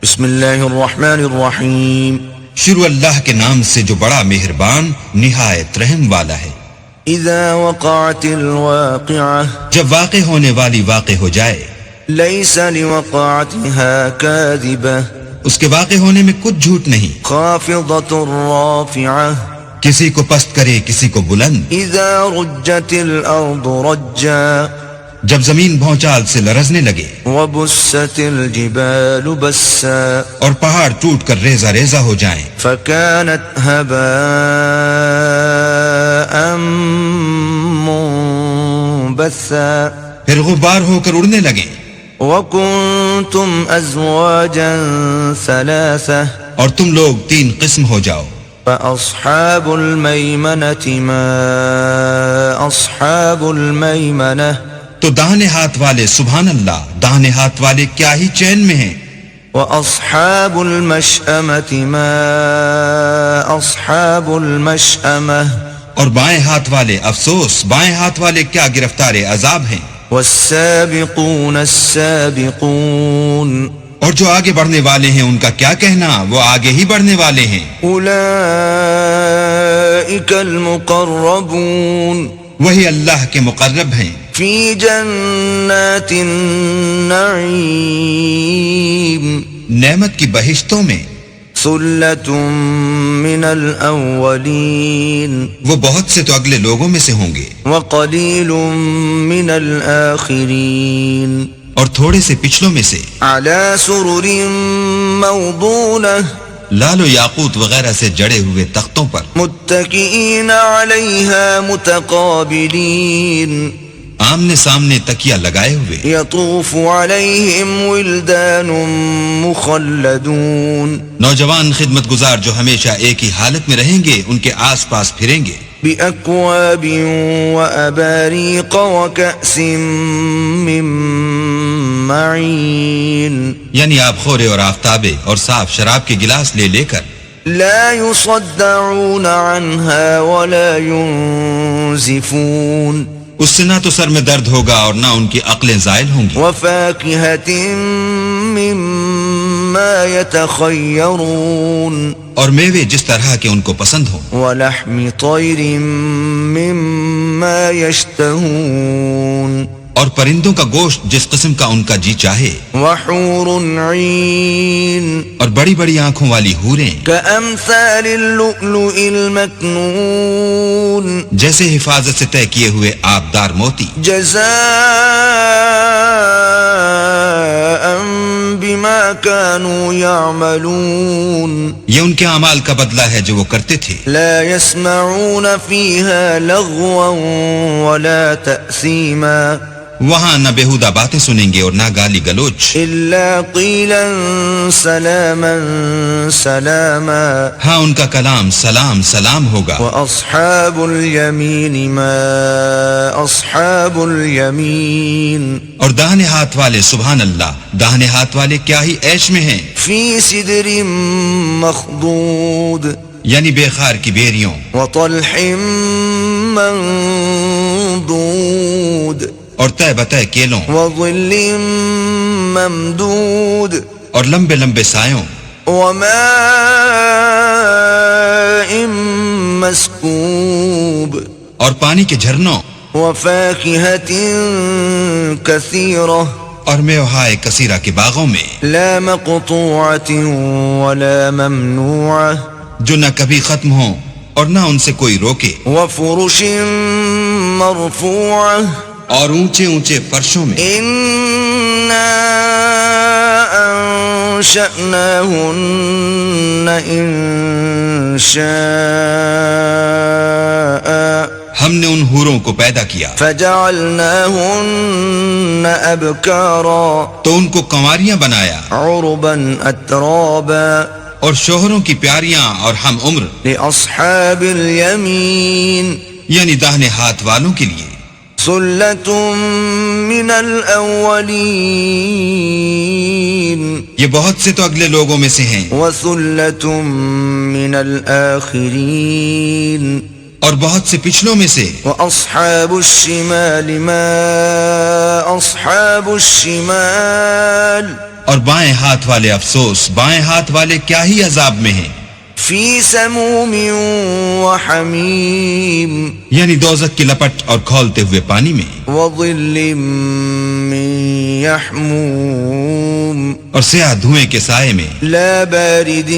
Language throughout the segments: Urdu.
بسم اللہ الرحمن الرحیم. شروع اللہ کے نام سے جو بڑا مہربان نہایت رحم والا ہے. اذا وقعت الواقعہ، جب واقع ہونے والی واقع ہو جائے. لیس لوقعتها کاذبہ، اس کے واقع ہونے میں کچھ جھوٹ نہیں. خافضۃ رافعہ، کسی کو پست کرے کسی کو بلند. اذا رجت الارض رجا، جب زمین بھونچال سے لرزنے لگے. وبست الجبال بسا، اور پہاڑ ٹوٹ کر ریزہ ریزہ ہو جائیں. فكانت هباء منبثا، پھر غبار ہو کر اڑنے لگے. وكنتم ازواجا ثلاثة، اور تم لوگ 3 قسم ہو جاؤ. فاصحاب الميمنة ما اصحاب الميمنة، تو داہنے ہاتھ والے سبحان اللہ داہنے ہاتھ والے کیا ہی چین میں ہیں. واصحاب المشأمة ما اصحاب المشأمة، اور بائیں ہاتھ والے افسوس بائیں ہاتھ والے کیا گرفتار عذاب ہیں. والسابقون السابقون، اور جو آگے بڑھنے والے ہیں ان کا کیا کہنا، وہ آگے ہی بڑھنے والے ہیں. اولئک المقربون، وہی اللہ کے مقرب ہیں. فی جنات النعیم، نعمت کی بہشتوں میں. ثلۃ من الاولین، وہ بہت سے تو اگلے لوگوں میں سے ہوں گے. وقلیل من الاخرین، اور تھوڑے سے پچھلوں میں سے. علی سرر موضونہ، لال و یاقوت وغیرہ سے جڑے ہوئے تختوں پر. متکئین علیہا متقابلین، آمنے سامنے تکیہ لگائے ہوئے. یطوف علیہم ولدان مخلدون، نوجوان خدمت گزار جو ہمیشہ ایک ہی حالت میں رہیں گے ان کے آس پاس پھریں گے. بأکواب وأباریق وکأس من معین، یعنی آب خورے اور آفتابے اور صاف شراب کے گلاس لے لے کر. لا يصدعون عنها ولا ينزفون، اس سے نہ تو سر میں درد ہوگا اور نہ ان کی عقلیں زائل ہوں گی. وفاکہۃ مما یتخیرون، اور میوے جس طرح کے ان کو پسند ہوں. ولحم طیر مما یشتہون، اور پرندوں کا گوشت جس قسم کا ان کا جی چاہے. وحور عین، اور بڑی بڑی آنکھوں والی حوریں کامثال اللؤلؤ المکنون، جیسے حفاظت سے طے کیے ہوئے آبدار موتی. جزاء بما كانوا يعملون، یہ ان کے اعمال کا بدلہ ہے جو وہ کرتے تھے. لا يسمعون فيها لغوا ولا تأثيما، وہاں نہ بےہودہ باتیں سنیں گے اور نہ گالی گلوچ. إلا قيلا سلاما سلاما، ہاں ان کا کلام سلام سلام ہوگا. وأصحاب اليمين ما أصحاب اليمين، اور داہنے ہاتھ والے سبحان اللہ داہنے ہاتھ والے کیا ہی عیش میں ہیں. في سدر مخضود، یعنی بے خار کی بیریوں. وطلح منضود، اور طے بتہ کیلوں. وظل ممدود، اور لمبے لمبے سایوں. وماء مسکوب، اور پانی کے جھرنوں. وفاکہۃ کثیرہ، اور میوہائے کثیرہ کے باغوں میں. لا مقطوعۃ ولا ممنوعہ، جو نہ کبھی ختم ہوں اور نہ ان سے کوئی روکے. وفرش مرفوعہ، اور اونچے اونچے فرشوں میں. انا انشأناہن انشاء، ہم نے ان حوروں کو پیدا کیا. فجعلناہن ابکارا، تو ان کو کنواریاں بنایا. عربا اترابا، اور شوہروں کی پیاریاں اور ہم عمر. لاصحاب الیمین، یعنی داہنے ہاتھ والوں کے لیے. ثلۃ من الاولین، یہ بہت سے تو اگلے لوگوں میں سے ہیں. وثلۃ من الاخرین، اور بہت سے پچھلوں میں سے. وأصحاب الشمال ما أصحاب الشمال، اور بائیں ہاتھ والے افسوس، بائیں ہاتھ والے کیا ہی عذاب میں ہیں، فی سموم وحمیم یعنی دوزخ کی لپٹ اور کھولتے ہوئے پانی میں، وظل من یحموم اور سیاہ دھوئیں کے سائے میں، لا بارد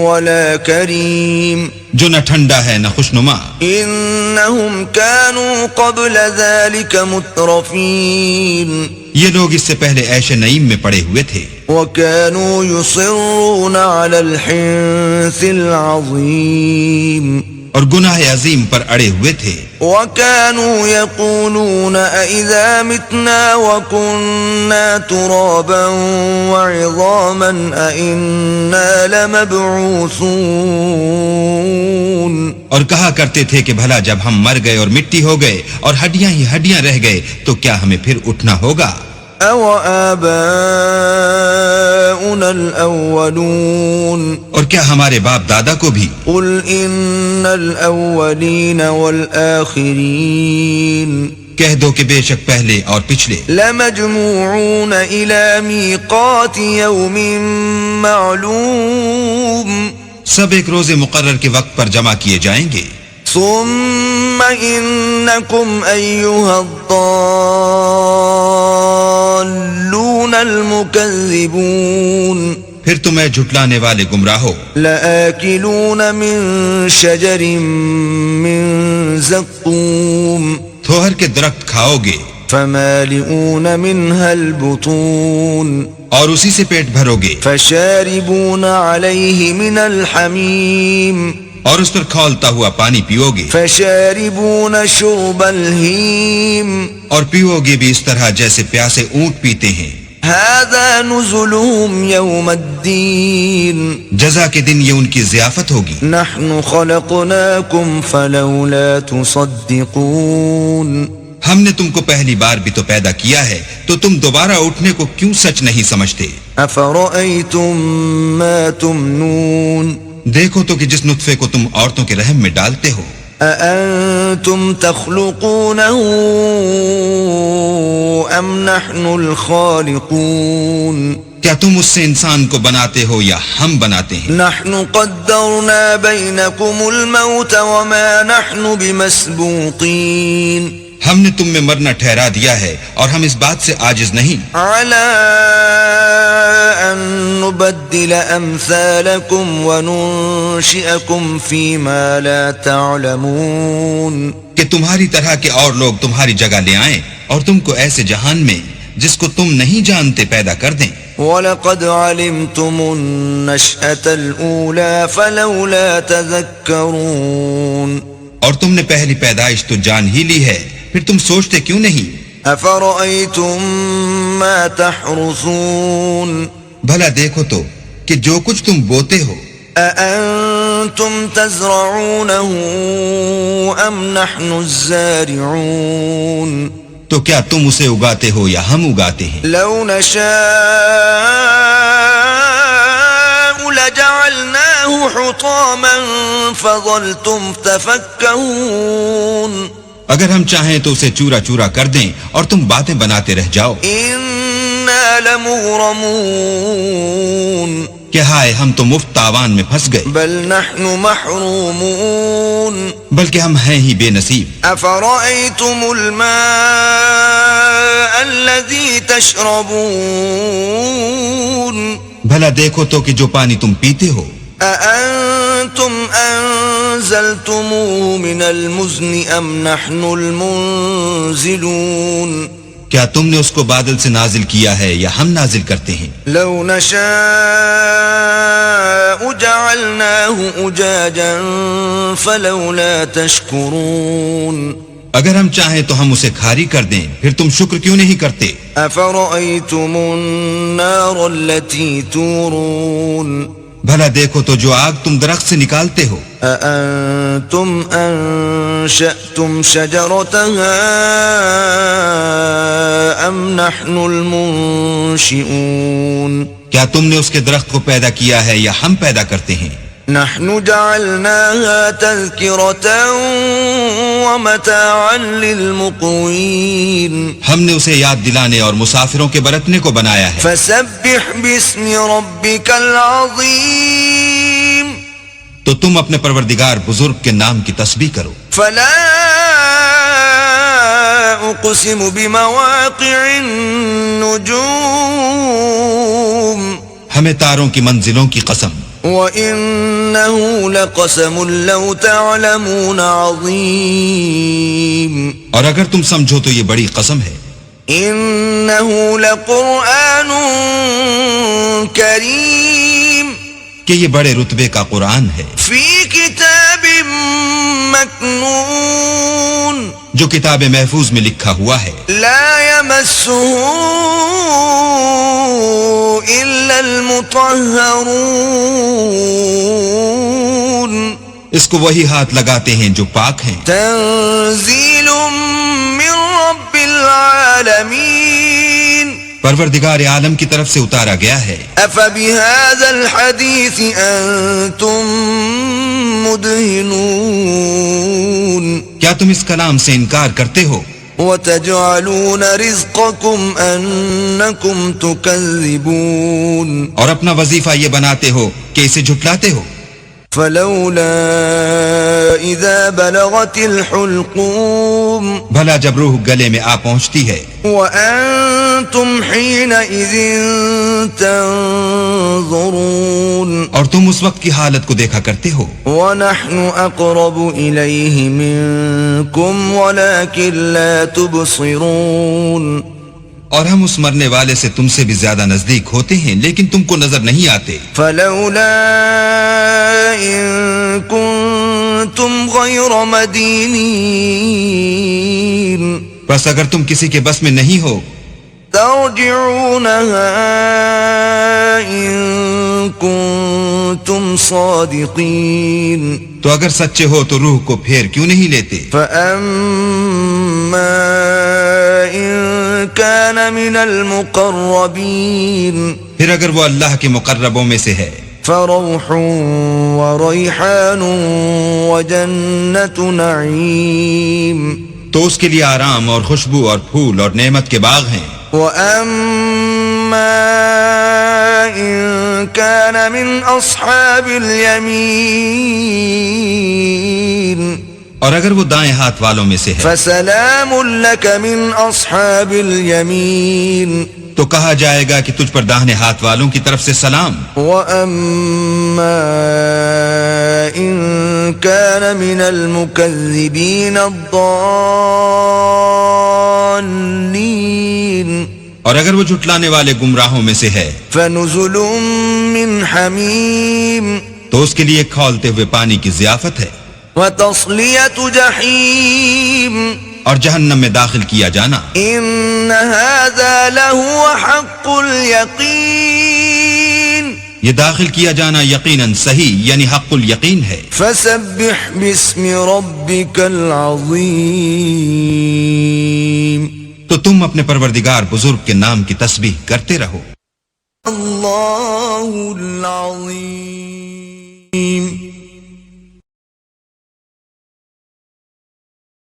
ولا کریم جو نہ ٹھنڈا ہے نہ خوشنما۔ انہم كانوا قبل ذلك مترفین یہ لوگ اس سے پہلے عیش نعیم میں پڑے ہوئے تھے، وكانوا يصرون على الحنث العظیم اور گناہ عظیم پر اڑے ہوئے تھے، وكانوا يقولون أإذا متنا وكنا ترابا وعظاما أإنا لمبعوثون اور کہا کرتے تھے کہ بھلا جب ہم مر گئے اور مٹی ہو گئے اور ہڈیاں ہی ہڈیاں رہ گئے تو کیا ہمیں پھر اٹھنا ہوگا؟ أو آباؤنا الأولون اور کیا ہمارے باپ دادا کو بھی؟ قل إن الأولين والآخرين کہہ دو کہ بے شک پہلے اور پچھلے لمجموعون إلى ميقات يوم معلوم سب ایک روز مقرر کے وقت پر جمع کیے جائیں گے، ثم إنكم أيها الضالون المكذبون پھر تمہیں جھٹلانے والے گمراہو، لآكلون من شجر من زقوم تھوہر کے درخت کھاؤ گے فمالئون منها البطون اور اسی سے پیٹ بھرو گے، فشاربون عليه من الحميم اور اس پر کھولتا ہوا پانی پیو گے، فشاربون شرب الهيم اور پیو گے بھی اس طرح جیسے پیاسے اونٹ پیتے ہیں۔ هذا نزلهم يوم الدين جزا کے دن یہ ان کی ضیافت ہوگی۔ نحن خلقناكم فلولا تصدقون ہم نے تم کو پہلی بار بھی تو پیدا کیا ہے تو تم دوبارہ اٹھنے کو کیوں سچ نہیں سمجھتے؟ افرأيتم ما تمنون دیکھو تو کہ جس نطفے کو تم عورتوں کے رحم میں ڈالتے ہو، أأنتم تخلقونه أم نحن الخالقون کیا تم اس سے انسان کو بناتے ہو یا ہم بناتے ہیں؟ نحن قدرنا بينكم الموت وما نحن بمسبوقين ہم نے تم میں مرنا ٹھہرا دیا ہے اور ہم اس بات سے عاجز نہیں، على أن نبدل أمثالكم وننشئكم فيما لا تعلمون کہ تمہاری طرح کے اور لوگ تمہاری جگہ لے آئیں اور تم کو ایسے جہان میں جس کو تم نہیں جانتے پیدا کر دیں۔ وَلَقَدْ عَلِمْتُمُ النَّشْأَةَ الْأُولَى فَلَوْلَا تَذَكَّرُونَ اور تم نے پہلی پیدائش تو جان ہی لی ہے، پھر تم سوچتے کیوں نہیں؟ أَفَرَأَيْتُم مَّا تَحْرُثُونَ بھلا دیکھو تو کہ جو کچھ تم بوتے ہو، أَأَنتُمْ تَزْرَعُونَهُ أَمْ نَحْنُ الزَّارِعُونَ تو کیا تم اسے اگاتے ہو یا ہم اگاتے ہیں؟ لَوْ نَشَاءُ لَجَعَلْنَاهُ حُطَامًا فَظَلْتُمْ تَفَكَّهُونَ اگر ہم چاہیں تو اسے چورا چورا کر دیں اور تم باتیں بناتے رہ جاؤ۔ إِنَّا لَمُغْرَمُونَ کہ ہائے ہم تو مفت تاوان میں پھنس گئے، بل نحن محرومون بلکہ ہم ہیں ہی بے نصیب۔ أفرأيتم الماء الذي تشربون بھلا دیکھو تو کہ جو پانی تم پیتے ہو، أأنتم أنزلتموه من المزن أم نحن المنزلون کیا تم نے اس کو بادل سے نازل کیا ہے یا ہم نازل کرتے ہیں؟ لو نشاء جعلناه أجاجا فلولا تشكرون اگر ہم چاہیں تو ہم اسے کھاری کر دیں، پھر تم شکر کیوں نہیں کرتے؟ أفرأيتم النار التي تورون بھلا دیکھو تو جو آگ تم درخت سے نکالتے ہو، أأنتم أنشأتم شجرتها أم نحن المنشئون کیا تم نے اس کے درخت کو پیدا کیا ہے یا ہم پیدا کرتے ہیں؟ نحن جعلناها تذكرة ومتاعا للمقوين ہم نے اسے یاد دلانے اور مسافروں کے برتنے کو بنایا ہے. فسبح باسم ربك العظيم تو تم اپنے پروردگار بزرگ کے نام کی تسبیح کرو. فلا أقسم بمواقع النجوم ہمیں تاروں کی منزلوں کی قسم. وَإِنَّهُ لَقَسَمٌ لَوْ تَعْلَمُونَ عَظِيمٌ اور اگر تم سمجھو تو یہ بڑی قسم ہے. إِنَّهُ لَقُرْآنٌ كَرِيمٌ کہ یہ بڑے رتبے کا قرآن ہے فِي كِتَابٍ مَكْنُونٍ جو کتاب محفوظ میں لکھا ہوا ہے. لا يمسه إلا المطهرون اس کو وہی ہاتھ لگاتے ہیں جو پاک ہیں. تنزيل من رب العالمين پروردگار عالم کی طرف سے اتارا گیا ہے. أفبهذا الحديث أنتم مدهنون کیا تم اس کلام سے انکار کرتے ہو؟ وتجعلون رزقكم أنكم تكذبون اور اپنا وظیفہ یہ بناتے ہو کہ اسے جھٹلاتے ہو. فلولا إذا بلغت الحلقوم بھلا جب روح گلے میں آ پہنچتی ہے وأنتم حينئذ تنظرون اور تم اس وقت کی حالت کو دیکھا کرتے ہو. ونحن أقرب إليه منكم ولكن لا تبصرون اور ہم اس مرنے والے سے تم سے بھی زیادہ نزدیک ہوتے ہیں لیکن تم کو نظر نہیں آتے. فلولا إن كنتم غير مدينين بس اگر تم کسی کے بس میں نہیں ہو ترجعونها إن كنتم صادقين تو اگر سچے ہو تو روح کو پھیر کیوں نہیں لیتے. فأما إن كان من المقربين پھر اگر وہ اللہ کے مقربوں میں سے ہے فروح وريحان وجنة نعيم تو اس کے لیے آرام اور خوشبو اور پھول اور نعمت کے باغ ہیں. وأما إن كان من أصحاب اليمين اور اگر وہ دائیں ہاتھ والوں میں سے ہے فسلام لك من أصحاب اليمين تو کہا جائے گا کہ تجھ پر داہنے ہاتھ والوں کی طرف سے سلام. وَأَمَّا إِن كَانَ مِنَ الْمُكَذِّبِينَ الضَّالِّينَ اور اگر وہ جھٹلانے والے گمراہوں میں سے ہے فَنُزُلٌ مِّنْ حَمِيمٍ تو اس کے لیے کھولتے ہوئے پانی کی ضیافت ہے. وَتَصْلِيَةُ جَحِيمٍ اور جہنم میں داخل کیا جانا. إِنَّ هَذَا لَهُوَ حَقُّ الْيَقِينِ یہ داخل کیا جانا یقیناً صحیح یعنی حق الیقین ہے. فَسَبِّحْ بِاسْمِ رَبِّكَ الْعَظِيمِ تو تم اپنے پروردگار بزرگ کے نام کی تسبیح کرتے رہو. اللہ العظیم.